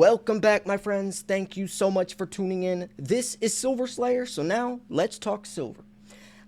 Welcome back, my friends. Thank you so much for tuning in. This is Silver Slayer, so now let's talk silver.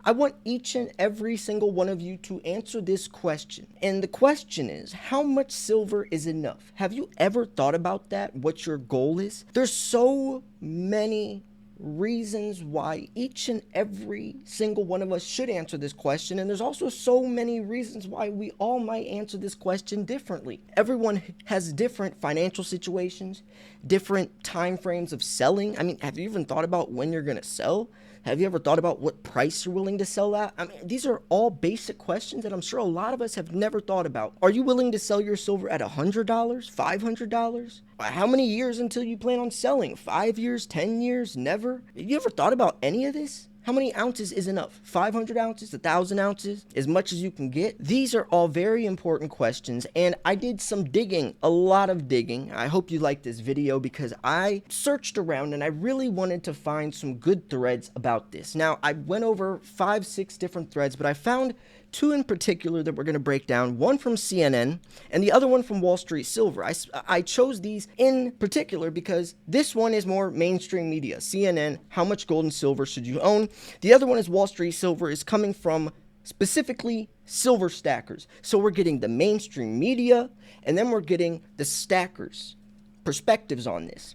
I want each and every single one of you to answer this question. And the question is, how much silver is enough? Have you ever thought about that, what your goal is? There's so many reasons why each and every single one of us should answer this question, and there's also so many reasons why we all might answer this question differently. Everyone has different financial situations, different time frames of selling. I mean, have you even thought about when you're going to sell? Have you ever thought about what price you're willing to sell at? I mean, these are all basic questions that I'm sure a lot of us have never thought about. Are you willing to sell your silver at $100, $500? How many years until you plan on selling? 5 years, 10 years, never? Have you ever thought about any of this? How many ounces is enough? 500 ounces, 1,000 ounces, as much as you can get? These are all very important questions, and I did some digging, a lot of digging. I hope you liked this video because I searched around and I really wanted to find some good threads about this. Now, I went over 5-6 different threads, but I found two in particular that we're going to break down, one from CNN and the other one from Wall Street Silver. I chose these in particular because this one is more mainstream media. CNN, how much gold and silver should you own? The other one is Wall Street Silver, is coming from specifically silver stackers. So we're getting the mainstream media and then we're getting the stackers' perspectives on this.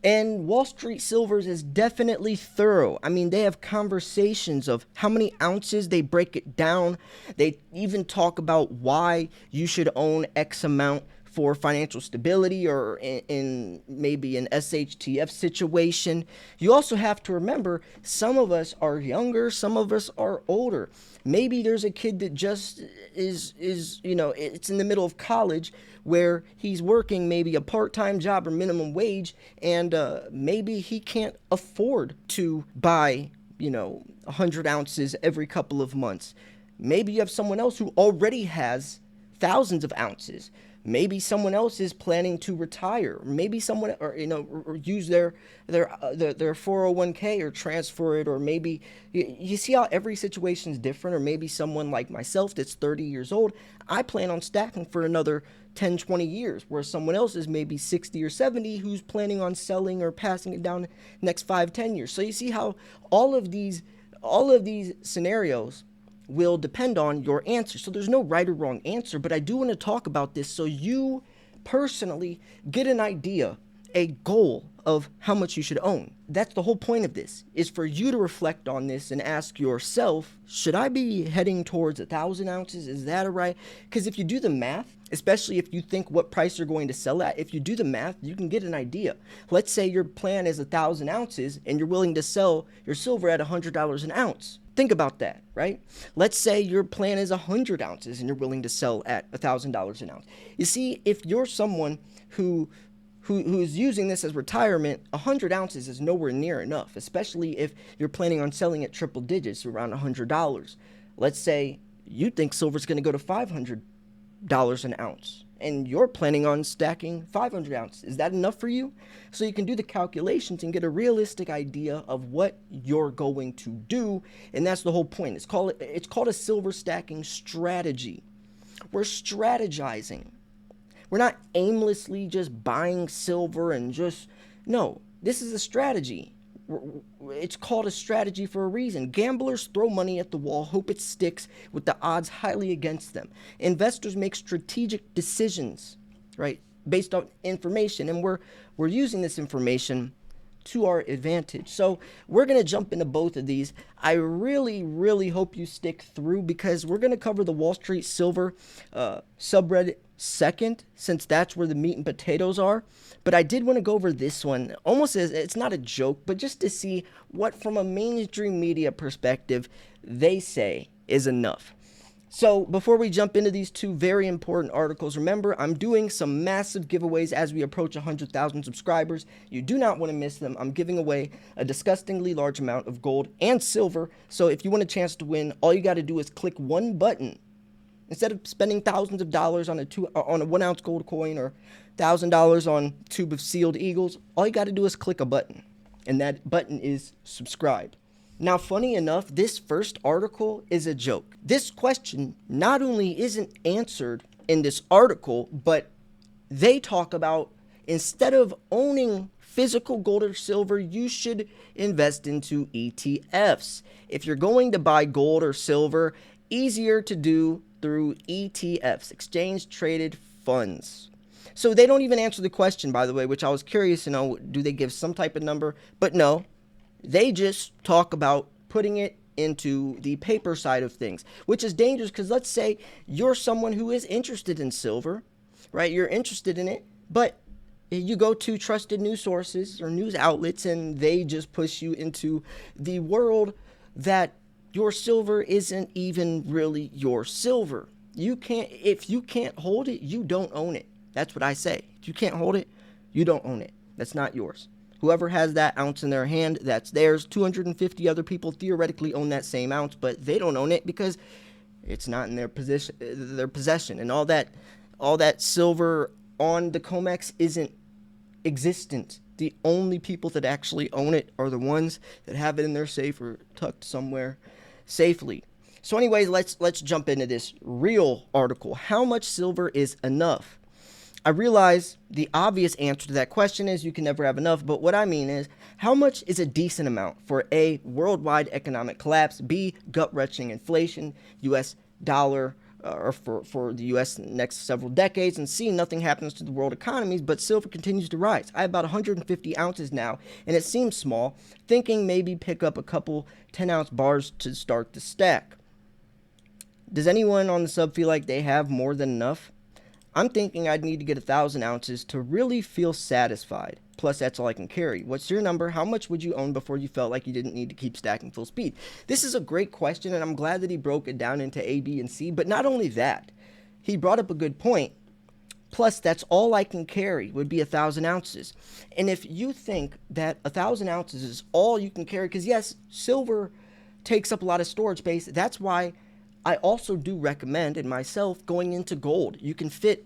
And Wall Street Silvers is definitely thorough. I mean, they have conversations of how many ounces, they break it down. They even talk about why you should own X amount for financial stability or in maybe an SHTF situation. You also have to remember, some of us are younger, some of us are older. Maybe there's a kid that just is it's in the middle of college where he's working maybe a part-time job or minimum wage, and maybe he can't afford to buy 100 ounces every couple of months. Maybe you have someone else who already has thousands of ounces. Maybe someone else is planning to retire. Maybe someone, or use their 401k or transfer it, or maybe you see how every situation is different. Or maybe someone like myself that's 30 years old, I plan on stacking for another 10, 20 years, where someone else is maybe 60 or 70 who's planning on selling or passing it down next 5, 10 years. So you see how all of these scenarios will depend on your answer. So there's no right or wrong answer, but I do want to talk about this so you personally get an idea, a goal of how much you should own. That's the whole point of this, is for you to reflect on this and ask yourself, should I be heading towards 1,000 ounces? Is that right? Because if you do the math, especially if you think what price you're going to sell at, if you do the math, you can get an idea. Let's say your plan is 1,000 ounces and you're willing to sell your silver at $100 an ounce. Think about that, right? Let's say your plan is 100 ounces and you're willing to sell at $1,000 an ounce. You see, if you're someone who's using this as retirement, 100 ounces is nowhere near enough, especially if you're planning on selling at triple digits, around $100. Let's say you think silver's going to go to $500 an ounce, and you're planning on stacking 500 ounces. Is that enough for you? So you can do the calculations and get a realistic idea of what you're going to do, and that's the whole point. It's called a silver stacking strategy. We're strategizing. We're not aimlessly just buying silver and no, this is a strategy. It's called a strategy for a reason. Gamblers throw money at the wall, hope it sticks with the odds highly against them. Investors make strategic decisions, right, based on information, and we're using this information to our advantage. So we're going to jump into both of these. I really, really hope you stick through, because we're going to cover the Wall Street Silver subreddit second, since that's where the meat and potatoes are. But I did want to go over this one almost as, it's not a joke, but just to see what, from a mainstream media perspective, they say is enough. So before we jump into these two very important articles, remember, I'm doing some massive giveaways as we approach 100,000 subscribers. You do not want to miss them. I'm giving away a disgustingly large amount of gold and silver. So if you want a chance to win, all you got to do is click one button. Instead of spending thousands of dollars on a 1 ounce gold coin, or $1,000 on a tube of sealed eagles, all you got to do is click a button, and that button is subscribe. Now, funny enough, this first article is a joke. This question not only isn't answered in this article, but they talk about Instead of owning physical gold or silver, you should invest into ETFs. If you're going to buy gold or silver, easier to do through ETFs, exchange traded funds. So they don't even answer the question, by the way, which I was curious to know, do they give some type of number? But no, they just talk about putting it into the paper side of things, which is dangerous because let's say you're someone who is interested in silver, right? You're interested in it, but you go to trusted news sources or news outlets and they just push you into the world that your silver isn't even really your silver. If you can't hold it, you don't own it. That's what I say. If you can't hold it, you don't own it. That's not yours. Whoever has that ounce in their hand, that's theirs. 250 other people theoretically own that same ounce, but they don't own it because it's not in their possession. And all that silver on the COMEX isn't existent. The only people that actually own it are the ones that have it in their safe or tucked somewhere safely. So anyways, let's jump into this real article. How much silver is enough? I realize the obvious answer to that question is you can never have enough, but what I mean is how much is a decent amount for A, worldwide economic collapse, B, gut-wrenching inflation, US dollar, or for the U.S. in the next several decades, and C, nothing happens to the world economies, but silver continues to rise. I have about 150 ounces now, and it seems small, thinking maybe pick up a couple 10-ounce bars to start the stack. Does anyone on the sub feel like they have more than enough? I'm thinking I'd need to get 1,000 ounces to really feel satisfied. Plus, that's all I can carry. What's your number? How much would you own before you felt like you didn't need to keep stacking full speed? This is a great question, and I'm glad that he broke it down into A, B, and C. But not only that, he brought up a good point. Plus, that's all I can carry would be 1,000 ounces. And if you think that 1,000 ounces is all you can carry, because yes, silver takes up a lot of storage space. That's why I also do recommend, and myself, going into gold. You could fit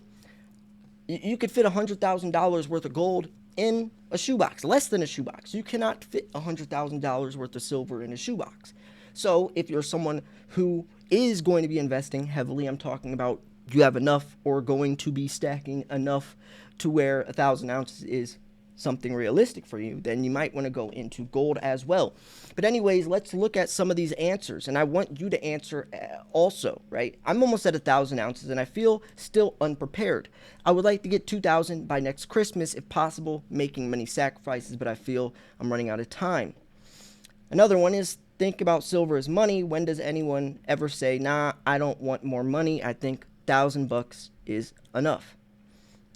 $100,000 worth of gold in a shoebox, less than a shoebox. You cannot fit $100,000 worth of silver in a shoebox. So if you're someone who is going to be investing heavily, I'm talking about you have enough or going to be stacking enough to where 1,000 ounces is something realistic for you, then you might want to go into gold as well. But anyways, let's look at some of these answers, and I want you to answer also, right? I'm almost at 1,000 ounces, and I feel still unprepared. I would like to get 2,000 by next Christmas if possible, making many sacrifices, but I feel I'm running out of time. Another one is think about silver as money. When does anyone ever say, nah, I don't want more money? I think $1,000 is enough.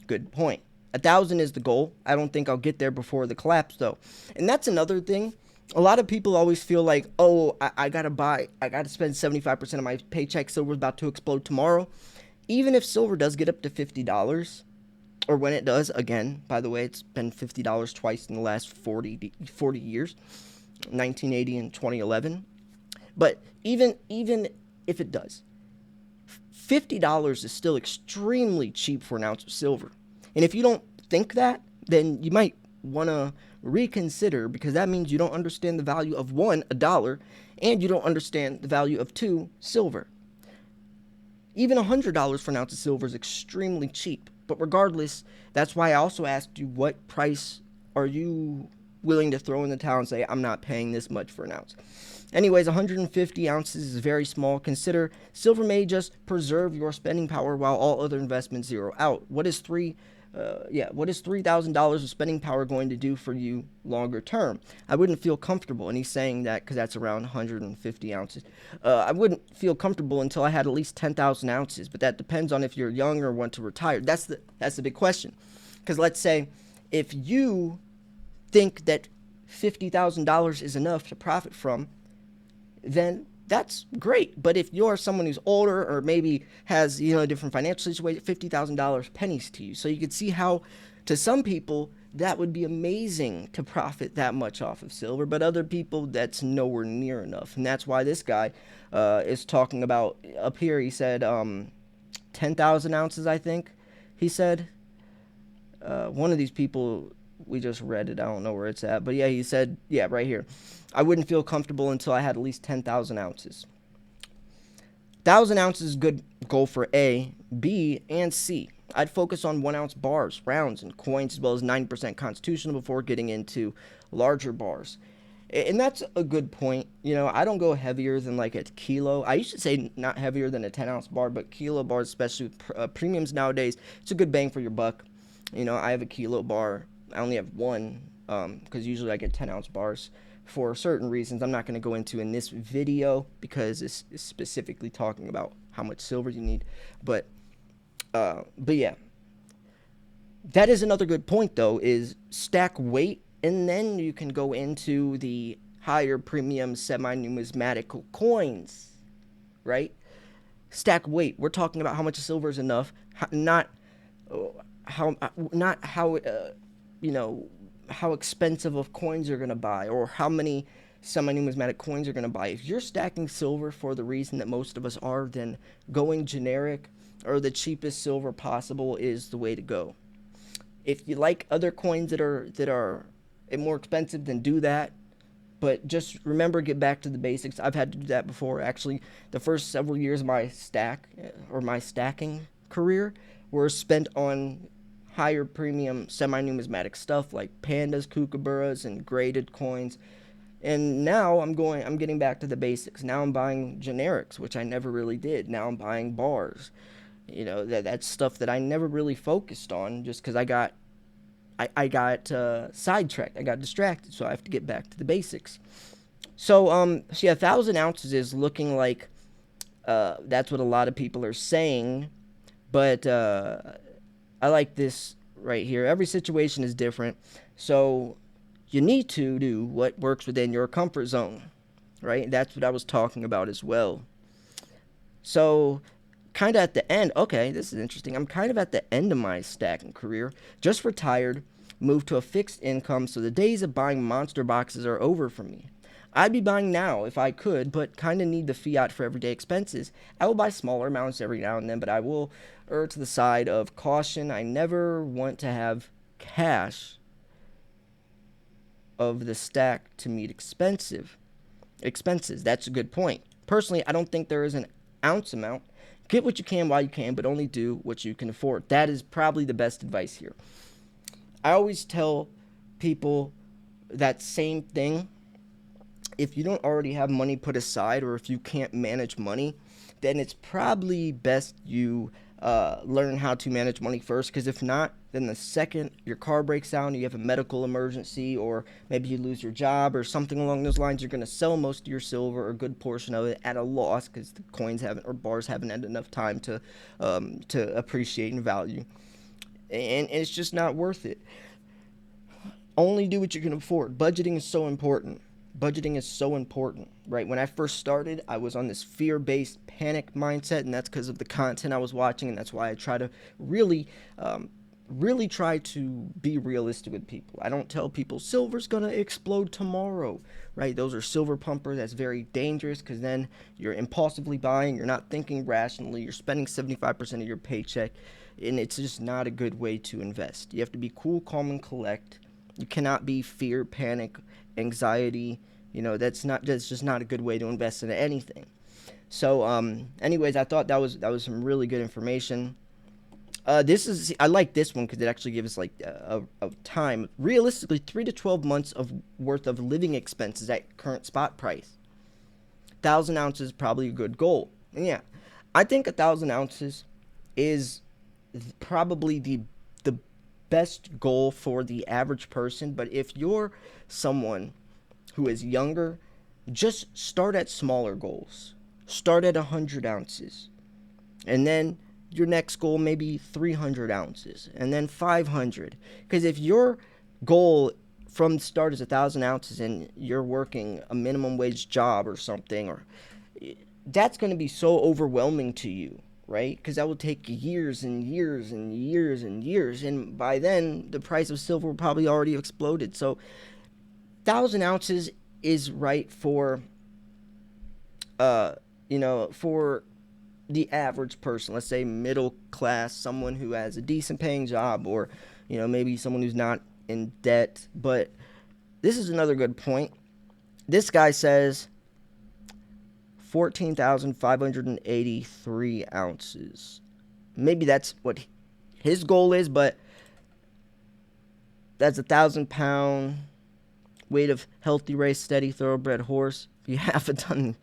Good point. 1,000 is the goal. I don't think I'll get there before the collapse, though. And that's another thing. A lot of people always feel like, oh, I got to spend 75% of my paycheck. Silver's about to explode tomorrow. Even if silver does get up to $50, or when it does, again, by the way, it's been $50 twice in the last 40 years, 1980 and 2011. But even if it does, $50 is still extremely cheap for an ounce of silver. And if you don't think that, then you might want to reconsider, because that means you don't understand the value of one, a dollar, and you don't understand the value of two, silver. Even $100 for an ounce of silver is extremely cheap. But regardless, that's why I also asked you, what price are you willing to throw in the towel and say, I'm not paying this much for an ounce? Anyways, 150 ounces is very small. Consider silver may just preserve your spending power while all other investments zero out. What is $3,000 of spending power going to do for you longer term? I wouldn't feel comfortable, and he's saying that because that's around 150 ounces. I wouldn't feel comfortable until I had at least 10,000 ounces, but that depends on if you're young or want to retire. That's the big question. Because let's say if you think that $50,000 is enough to profit from, then that's great. But if you're someone who's older or maybe has, a different financial situation, $50,000 pennies to you. So you could see how, to some people, that would be amazing to profit that much off of silver. But other people, that's nowhere near enough. And that's why this guy is talking about, up here, he said 10,000 ounces, I think. He said, one of these people, we just read it, I don't know where it's at. But yeah, he said, right here. I wouldn't feel comfortable until I had at least 10,000 ounces. 1,000 ounces is good goal for A, B, and C. I'd focus on 1 ounce bars, rounds, and coins, as well as 90% constitutional before getting into larger bars. And that's a good point. I don't go heavier than like a kilo. I used to say not heavier than a 10-ounce bar, but kilo bars, especially with premiums nowadays, it's a good bang for your buck. I have a kilo bar. I only have one because usually I get 10-ounce bars for certain reasons I'm not going to go into in this video because it's specifically talking about how much silver you need. But yeah, that is another good point though, is stack weight, and then you can go into the higher premium semi-numismatic coins, right? Stack weight. We're talking about how much silver is enough, not how how expensive of coins you're gonna buy or how many semi-numismatic coins you're gonna buy. If you're stacking silver for the reason that most of us are, then going generic or the cheapest silver possible is the way to go. If you like other coins that are more expensive, then do that. But just remember, get back to the basics. I've had to do that before. Actually, the first several years of my stacking career were spent on higher premium semi-numismatic stuff like pandas, kookaburras, and graded coins. And now I'm getting back to the basics. Now I'm buying generics, which I never really did. Now I'm buying bars. That's stuff that I never really focused on just because I got sidetracked. I got distracted, so I have to get back to the basics. So yeah, 1,000 ounces is looking like that's what a lot of people are saying, but I like this right here. Every situation is different, so you need to do what works within your comfort zone, right? That's what I was talking about as well. So kind of at the end, okay, this is interesting. I'm kind of at the end of my stacking career. Just retired, moved to a fixed income, so the days of buying monster boxes are over for me. I'd be buying now if I could, but kind of need the fiat for everyday expenses. I will buy smaller amounts every now and then, but I will err to the side of caution. I never want to have cash of the stack to meet expenses. That's a good point. Personally, I don't think there is an ounce amount. Get what you can while you can, but only do what you can afford. That is probably the best advice here. I always tell people that same thing. If you don't already have money put aside, or if you can't manage money, then it's probably best you learn how to manage money first, because if not, then the second your car breaks down, you have a medical emergency, or maybe you lose your job or something along those lines, you're going to sell most of your silver or a good portion of it at a loss because the coins haven't, or bars haven't had enough time to appreciate in value, and it's just not worth it. Only do what you can afford. Budgeting is so important. Right? When I first started, I was on this fear-based panic mindset, and that's because of the content I was watching, and that's why I try to really try to be realistic with people. I don't tell people silver's gonna explode tomorrow, right? Those are silver pumpers. That's very dangerous, because then you're impulsively buying, you're not thinking rationally, you're spending 75% of your paycheck, and it's just not a good way to invest. You have to be cool, calm, and collect. You cannot be fear, panic, anxiety. That's just not a good way to invest in anything. So anyways, I thought that was some really good information. I like this one because it actually gives like a time, realistically 3 to 12 months of worth of living expenses at current spot price. 1,000 ounces is probably a good goal. And yeah, I think 1,000 ounces is probably the best goal for the average person. But if you're someone who is younger, just start at smaller goals. Start at 100 ounces. And then your next goal may be 300 ounces. And then 500. Because if your goal from the start is 1,000 ounces and you're working a minimum wage job or something, or that's going to be so overwhelming to you, right? Because that will take years and years and years and years. And by then, the price of silver will probably already have exploded. So 1,000 ounces is right for, for the average person. Let's say middle class, someone who has a decent paying job, or, maybe someone who's not in debt. But this is another good point. This guy says 14,583 ounces. Maybe that's what His goal is, but that's 1,000 pound weight of healthy race, steady thoroughbred horse. You have a ton.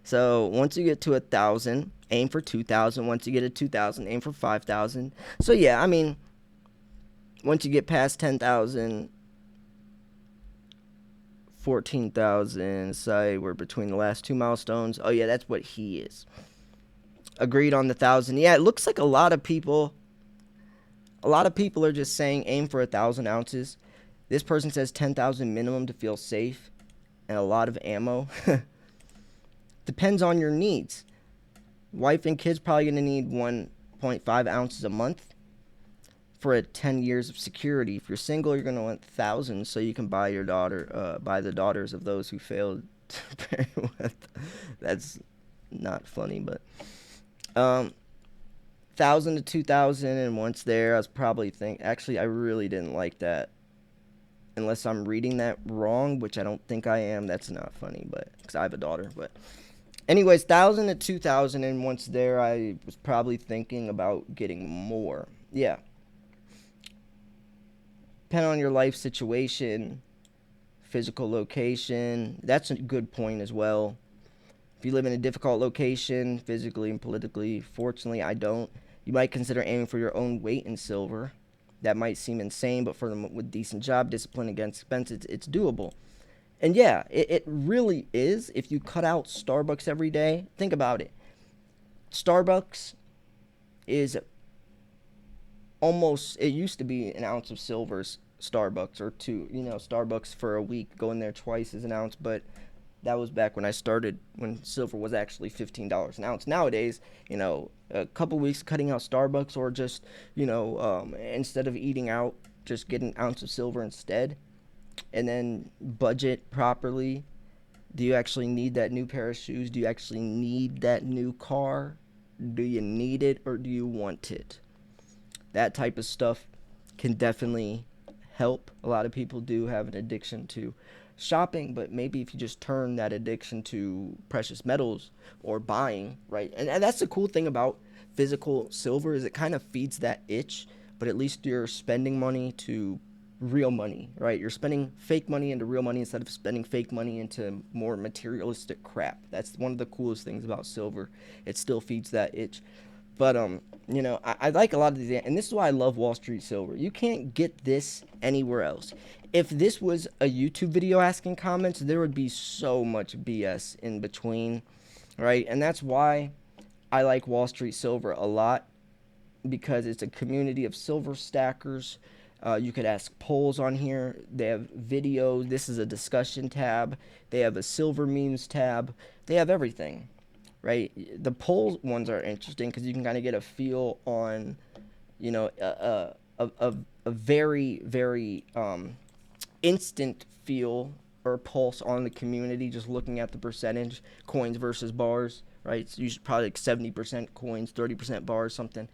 So once you get to 1,000, aim for 2,000. Once you get to 2,000, aim for 5,000. So yeah, I mean, once you get past 10,000, 14,000, say we're between the last two milestones. Oh yeah, that's what he is. Agreed on the 1,000. Yeah, it looks like a lot of people are just saying aim for 1,000 ounces. This person says 10,000 minimum to feel safe, and a lot of ammo. Depends on your needs. Wife and kids probably going to need 1.5 ounces a month for 10 years of security. If you're single, you're going to want 1,000 so you can buy the daughters of those who failed to marry with. That's not funny, but 1,000 to 2,000, and once there, I was probably actually, I really didn't like that. Unless I'm reading that wrong, which I don't think I am. That's not funny, but because I have a daughter. But anyways, 1,000 to 2,000, and once there, I was probably thinking about getting more. Yeah. Depending on your life situation, physical location, that's a good point as well. If you live in a difficult location, physically and politically, fortunately I don't, you might consider aiming for your own weight in silver. That might seem insane, but for them with decent job discipline against expenses, it's doable. And yeah, it really is. If you cut out Starbucks every day, think about it. Starbucks is almost, it used to be an ounce of silver Starbucks, or two, Starbucks for a week, going there twice is an ounce, but that was back when I started, when silver was actually $15 an ounce. Nowadays, a couple weeks cutting out Starbucks, or just, instead of eating out, just get an ounce of silver instead, and then budget properly. Do you actually need that new pair of shoes? Do you actually need that new car? Do you need it, or do you want it? That type of stuff can definitely help. A lot of people do have an addiction to shopping, but maybe if you just turn that addiction to precious metals or buying, right? And that's the cool thing about physical silver, is it kind of feeds that itch, but at least you're spending money to real money, right? You're spending fake money into real money instead of spending fake money into more materialistic crap. That's one of the coolest things about silver. It still feeds that itch. But I like a lot of these, and this is why I love Wall Street Silver. You can't get this anywhere else. If this was a YouTube video asking comments, there would be so much BS in between, right? And that's why I like Wall Street Silver a lot, because it's a community of silver stackers. You could ask polls on here. They have videos. This is a discussion tab. They have a silver memes tab. They have everything, right? The poll ones are interesting because you can kind of get a feel on, a very, very instant feel or pulse on the community, just looking at the percentage, coins versus bars, right? It's usually probably like 70% coins, 30% bars, something.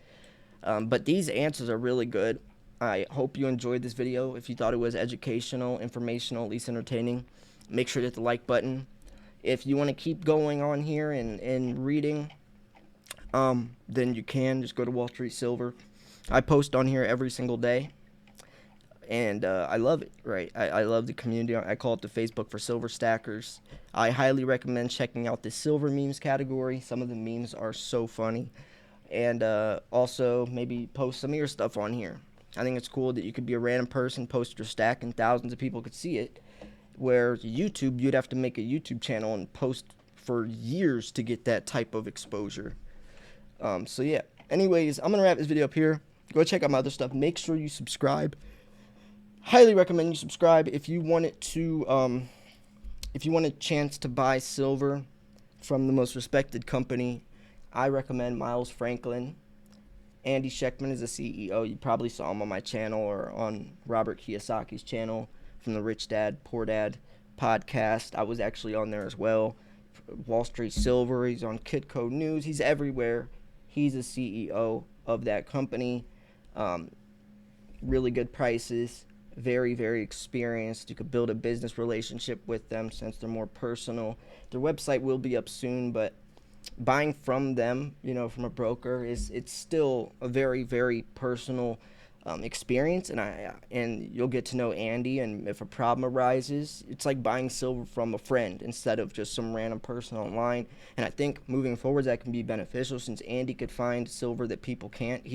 But these answers are really good. I hope you enjoyed this video. If you thought it was educational, informational, at least entertaining, make sure to hit the like button. If you want to keep going on here and reading, then you can just go to Wall Street Silver. I post on here every single day, and I love it, right? I love the community. I call it the Facebook for Silver Stackers. I highly recommend checking out the silver memes category. Some of the memes are so funny. And also maybe post some of your stuff on here. I think it's cool that you could be a random person, post your stack, and thousands of people could see it. Where YouTube, you'd have to make a YouTube channel and post for years to get that type of exposure. So yeah. Anyways, I'm gonna wrap this video up here. Go check out my other stuff. Make sure you subscribe. Highly recommend you subscribe if you want it to. If you want a chance to buy silver from the most respected company, I recommend Miles Franklin. Andy Scheckman is the CEO. You probably saw him on my channel or on Robert Kiyosaki's channel from the Rich Dad, Poor Dad podcast. I was actually on there as well. Wall Street Silver. He's on Kitco News. He's everywhere. He's the CEO of that company. Really good prices. Very, very experienced. You could build a business relationship with them since they're more personal. Their website will be up soon, but buying from them, from a broker, it's still a very, very personal experience, and you'll get to know Andy. And if a problem arises, it's like buying silver from a friend instead of just some random person online. And I think moving forward, that can be beneficial since Andy could find silver that people can't.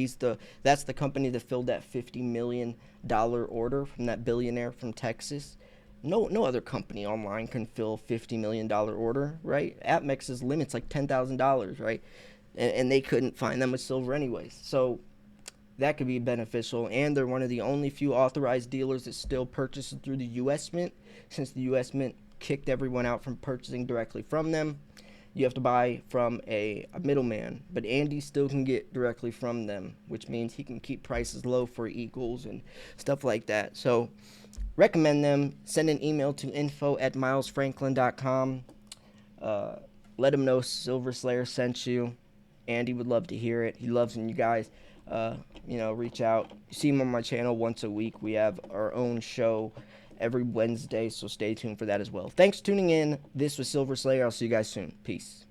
That's the company that filled that $50 million order from that billionaire from Texas. No other company online can fill $50 million order, right? AppMex's limit's like $10,000, right? And they couldn't find them with silver anyways. So that could be beneficial. And they're one of the only few authorized dealers that still purchases through the U.S. Mint, since the U.S. Mint kicked everyone out from purchasing directly from them. You have to buy from a middleman, but Andy still can get directly from them, which means he can keep prices low for Eagles and stuff like that. So recommend them. Send an email to info@milesfranklin.com. Let him know Silver Slayer sent you. Andy would love to hear it. He loves when you guys, reach out. You see him on my channel once a week. We have our own show every Wednesday, so stay tuned for that as well. Thanks for tuning in. This was Silver Slayer. I'll see you guys soon. Peace.